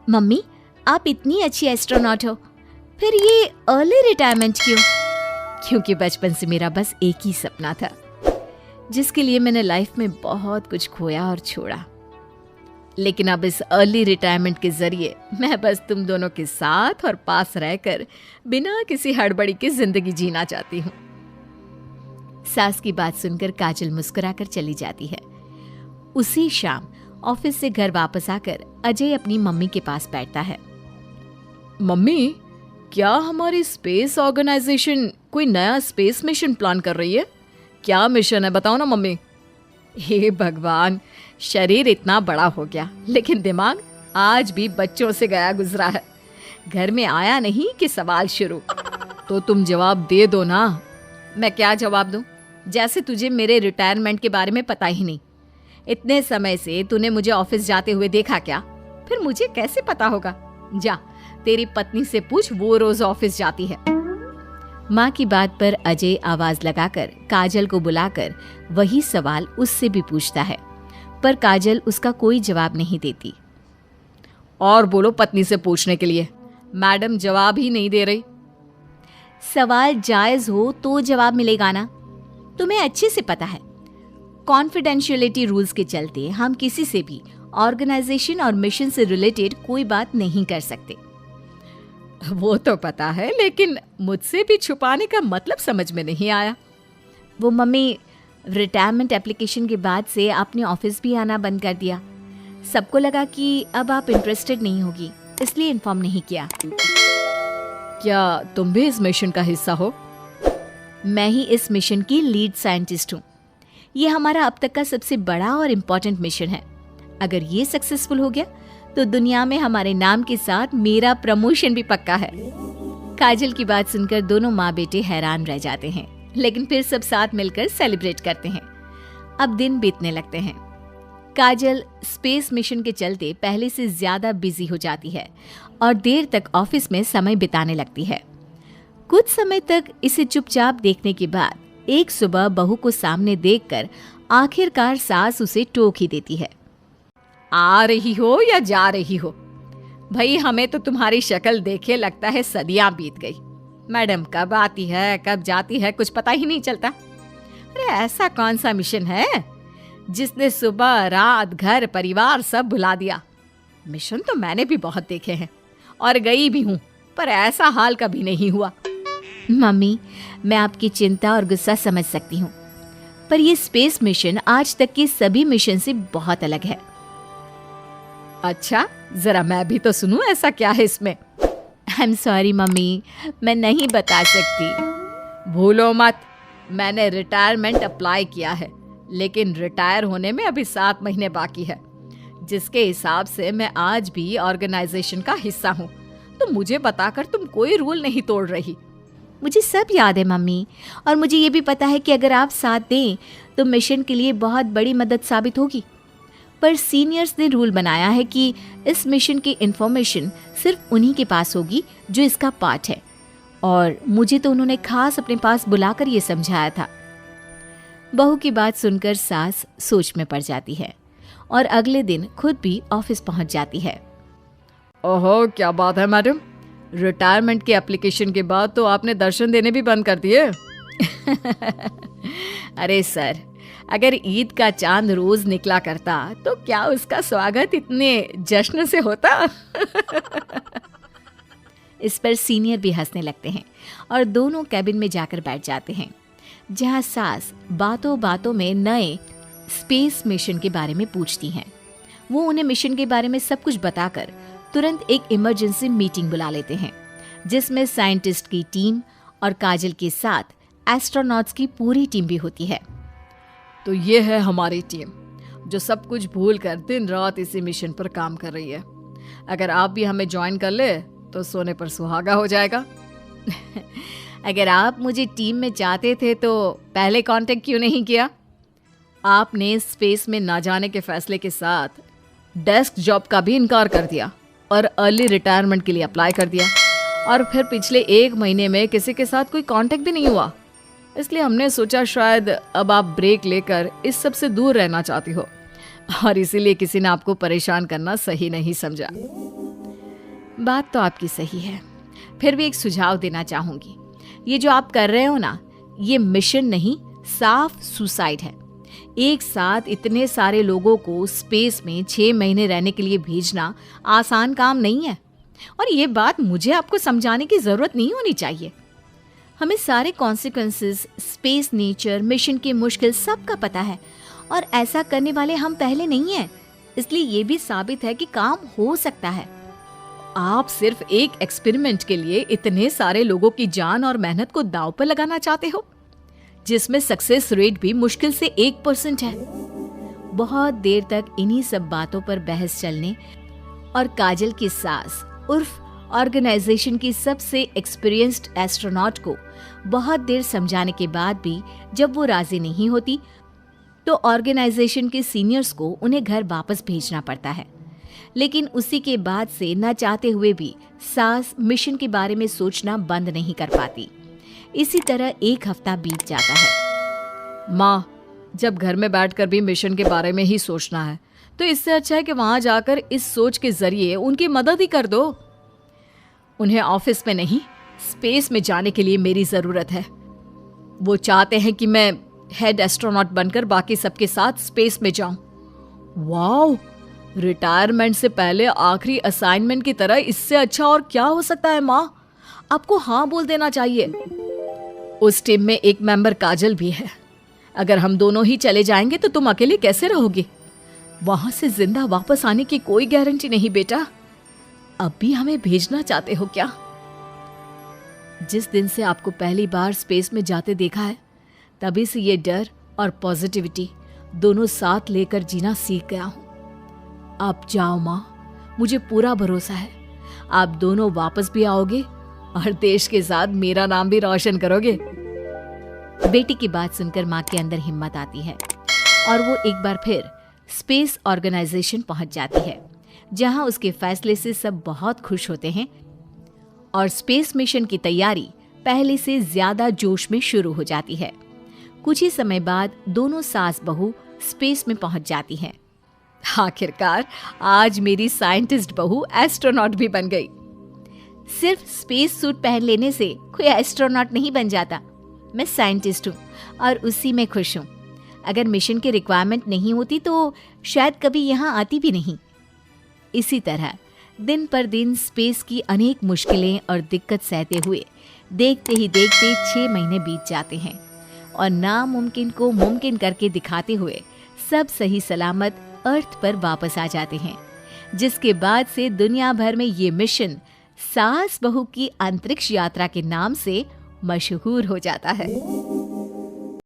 Mummy, आप इतनी अच्छी एस्ट्रोनॉट हो, फिर ये अर्ली रिटायरमेंट क्यों? क्योंकि बचपन से मेरा बस एक ही सपना था, जिसके लिए मैंने लाइफ में बहुत कुछ खोया और छोड़ा। लेकिन अब इस अर्ली रिटायरमेंट के जरिए मैं बस तुम दोनों के साथ और पास रहकर बिना किसी हड़बड़ी की जिंदगी जीना चाहती हूँ। सास की बात सुनकर काजल मुस्कुराकर चली जाती है। उसी शाम ऑफिस से घर वापस आकर अजय अपनी मम्मी के पास बैठता है। मम्मी, क्या हमारी स्पेस ऑर्गेनाइजेशन कोई नया स्पेस मिशन प्लान कर रही है? क्या मिशन है, बताओ ना मम्मी। हे भगवान, शरीर इतना बड़ा हो गया लेकिन दिमाग आज भी बच्चों से गया गुजरा है। घर में आया नहीं कि सवाल शुरू। तो तुम जवाब दे दो ना। मैं क्या जवाब दूं? जैसे तुझे मेरे रिटायरमेंट के बारे में पता ही नहीं। इतने समय से तूने मुझे ऑफिस जाते हुए देखा क्या? फिर मुझे कैसे पता होगा? जा, तेरी पत्नी से पूछ, वो रोज ऑफिस जाती है। माँ की बात पर अजय आवाज लगाकर काजल को बुलाकर वही सवाल उससे भी पूछता है, पर काजल उसका कोई जवाब नहीं देती। और बोलो पत्नी से पूछने के लिए। मैडम जवाब ही नहीं दे रही। सवाल जायज हो तो जवाब मिलेगा ना। तुम्हें अच्छे से पता है, कॉन्फिडेंशियलिटी रूल्स के चलते हम किसी से भी ऑर्गेनाइजेशन और मिशन से रिलेटेड कोई बात नहीं कर सकते। वो तो पता है, लेकिन मुझसे भी छुपाने का मतलब समझ में नहीं आया। वो मम्मी, रिटायरमेंट एप्लीकेशन के बाद से आपने ऑफिस भी आना बंद कर दिया। सबको लगा कि अब आप इंटरेस्टेड नहीं होगी, इसलिए इन्फॉर्म नहीं किया। क्या तुम भी इस मिशन का हिस्सा हो? मैं ही इस मिशन की लीड साइंटिस्ट हूँ। ये हमारा अब तक का सबसे बड़ा और इम्पोर्टेंट मिशन है। अगर ये सक्सेसफुल हो गया तो दुनिया में हमारे नाम के साथ मेरा प्रमोशन भी पक्का है। काजल की बात सुनकर दोनों माँ बेटे हैरान रह जाते हैं, लेकिन फिर सब साथ मिलकर सेलिब्रेट करते हैं। अब दिन बीतने लगते हैं। काजल स्पेस मिशन के चलते पहले से ज्यादा बिजी हो जाती है और देर तक ऑफिस में समय बिताने लगती है। कुछ समय तक इसे चुपचाप देखने के बाद एक सुबह बहू को सामने देखकर आखिरकार सास उसे टोक ही देती है। आ रही हो या जा रही हो? भाई, हमें तो तुम्हारी शक्ल देखे लगता है सदियां बीत गई। मैडम कब आती है कब जाती है कुछ पता ही नहीं चलता। अरे ऐसा कौन सा मिशन है जिसने सुबह रात घर परिवार सब भुला दिया? मिशन तो मैंने भी बहुत देखे हैं और गई भी हूँ, पर ऐसा हाल कभी नहीं हुआ। मम्मी, मैं आपकी चिंता और गुस्सा समझ सकती हूँ, पर ये स्पेस मिशन आज तक के सभी मिशन से बहुत अलग है। अच्छा, जरा मैं भी तो सुनूं, ऐसा क्या है इसमें? आई एम सॉरी मम्मी, मैं नहीं बता सकती। भूलो मत, मैंने रिटायरमेंट अप्लाई किया है, लेकिन रिटायर होने में अभी 7 महीने बाकी है, जिसके हिसाब से मैं आज भी ऑर्गेनाइजेशन का हिस्सा हूँ। तो मुझे बताकर तुम कोई रूल नहीं तोड़ रही। मुझे सब याद है मम्मी, और मुझे ये भी पता है कि अगर आप साथ दें तो मिशन के लिए बहुत बड़ी मदद साबित होगी। पर सीनियर्स ने रूल बनाया है कि इस मिशन की इंफॉर्मेशन सिर्फ उन्हीं के पास होगी जो इसका पार्ट है, और मुझे तो उन्होंने खास अपने पास बुलाकर ये समझाया था। बहू की बात सुनकर सास सोच में पड़ जाती है और अगले दिन खुद भी ऑफिस पहुंच जाती है। ओहो, क्या बात है मैडम, रिटायरमेंट के एप्लीकेशन के बाद तो आपने दर्शन देने भी बंद कर दिए। अरे सर, अगर ईद का चांद रोज निकला करता तो क्या उसका स्वागत इतने जश्न से होता? इस पर सीनियर भी हंसने लगते हैं और दोनों कैबिन में जाकर बैठ जाते हैं, जहां सास बातों बातों में नए स्पेस मिशन के बारे में पूछती हैं। वो उन्हें मिशन के बारे में सब कुछ बताकर तुरंत एक इमरजेंसी मीटिंग बुला लेते हैं, जिसमें साइंटिस्ट की टीम और काजल के साथ एस्ट्रोनॉट्स की पूरी टीम भी होती है। तो ये है हमारी टीम, जो सब कुछ भूल कर दिन रात इसी मिशन पर काम कर रही है। अगर आप भी हमें ज्वाइन कर ले तो सोने पर सुहागा हो जाएगा। अगर आप मुझे टीम में चाहते थे तो पहले कांटेक्ट क्यों नहीं किया? आपने स्पेस में ना जाने के फैसले के साथ डेस्क जॉब का भी इनकार कर दिया और अर्ली रिटायरमेंट के लिए अप्लाई कर दिया, और फिर पिछले 1 महीने में किसी के साथ कोई कांटेक्ट भी नहीं हुआ। इसलिए हमने सोचा शायद अब आप ब्रेक लेकर इस सब से दूर रहना चाहती हो, और इसीलिए किसी ने आपको परेशान करना सही नहीं समझा। बात तो आपकी सही है, फिर भी एक सुझाव देना चाहूंगी। ये जो आप कर रहे हो ना, ये मिशन नहीं, साफ सुसाइड है। एक साथ इतने सारे लोगों को स्पेस में 6 महीने रहने के लिए भेजना आसान काम नहीं है, और ये बात मुझे आपको समझाने की जरूरत नहीं होनी चाहिए। हमें सारे कॉन्सिक्वेंसेस, स्पेस, नेचर, मिशन की मुश्किल सबका पता है, और ऐसा करने वाले हम पहले नहीं हैं, इसलिए ये भी साबित है कि काम हो सकता है। आप सिर्फ एक एक्सपेरिमेंट के लिए इतने सारे लोगों की जान और मेहनत को दांव पर लगाना चाहते हो, जिसमें सक्सेस रेट भी मुश्किल से 1% है। बहुत देर तक इन्हीं सब बातों पर बहस चलने और काजल की सास उर्फ ऑर्गेनाइजेशन की सबसे एक्सपीरियंस्ड एस्ट्रोनॉट को बहुत देर समझाने के बाद भी जब वो राजी नहीं होती, तो ऑर्गेनाइजेशन के सीनियर्स को उन्हें घर वापस भेजना पड़ता है। लेकिन उसी के बाद से न चाहते हुए भी सास मिशन के बारे में सोचना बंद नहीं कर पाती। इसी तरह 1 हफ्ता बीत जाता है। माँ, जब घर में बैठकर भी मिशन के बारे में ही सोचना है, तो इससे अच्छा है कि वहां जाकर इस सोच के जरिए उनकी मदद ही कर दो। उन्हें ऑफिस में नहीं, स्पेस में जाने के लिए मेरी जरूरत है। वो चाहते हैं कि मैं हेड एस्ट्रोनॉट बनकर बाकी सबके साथ स्पेस में जाऊं। वाओ, रिटायरमेंट से पहले आखिरी असाइनमेंट की तरह इससे अच्छा और क्या हो सकता है माँ? आपको हाँ बोल देना चाहिए। उस टीम में एक मेंबर काजल भी है। अगर हम दोनों ही चले जाएंगे तो तुम अकेले कैसे रहोगे? वहां से जिंदा वापस आने की कोई गारंटी नहीं बेटा। अब भी हमें भेजना चाहते हो क्या? जिस दिन से आपको पहली बार स्पेस में जाते देखा है, तभी से ये डर और पॉजिटिविटी दोनों साथ लेकर जीना सीख गया हूं। आप जाओ माँ, मुझे पूरा भरोसा है आप दोनों वापस भी आओगे और देश के साथ मेरा नाम भी रोशन करोगे। बेटी की बात सुनकर माँ के अंदर हिम्मत आती है और वो एक बार फिर स्पेस ऑर्गेनाइजेशन पहुंच जाती है, जहां उसके फैसले से सब बहुत खुश होते हैं और स्पेस मिशन की तैयारी पहले से ज्यादा जोश में शुरू हो जाती है। कुछ ही समय बाद दोनों सास बहू स्पेस में पहुंच जाती हैं। आखिरकार आज मेरी साइंटिस्ट बहू एस्ट्रोनॉट भी बन गई। सिर्फ स्पेस सूट पहन लेने से कोई एस्ट्रोनॉट नहीं बन जाता। मैं साइंटिस्ट हूँ और उसी में खुश हूँ। अगर मिशन की रिक्वायरमेंट नहीं होती तो शायद कभी यहाँ आती भी नहीं। इसी तरह दिन पर दिन स्पेस की अनेक मुश्किलें और दिक्कत सहते हुए देखते ही देखते 6 महीने बीत जाते हैं और नामुमकिन को मुमकिन करके दिखाते हुए सब सही सलामत अर्थ पर वापस आ जाते हैं, जिसके बाद से दुनिया भर में ये मिशन सास बहू की अंतरिक्ष यात्रा के नाम से मशहूर हो जाता है।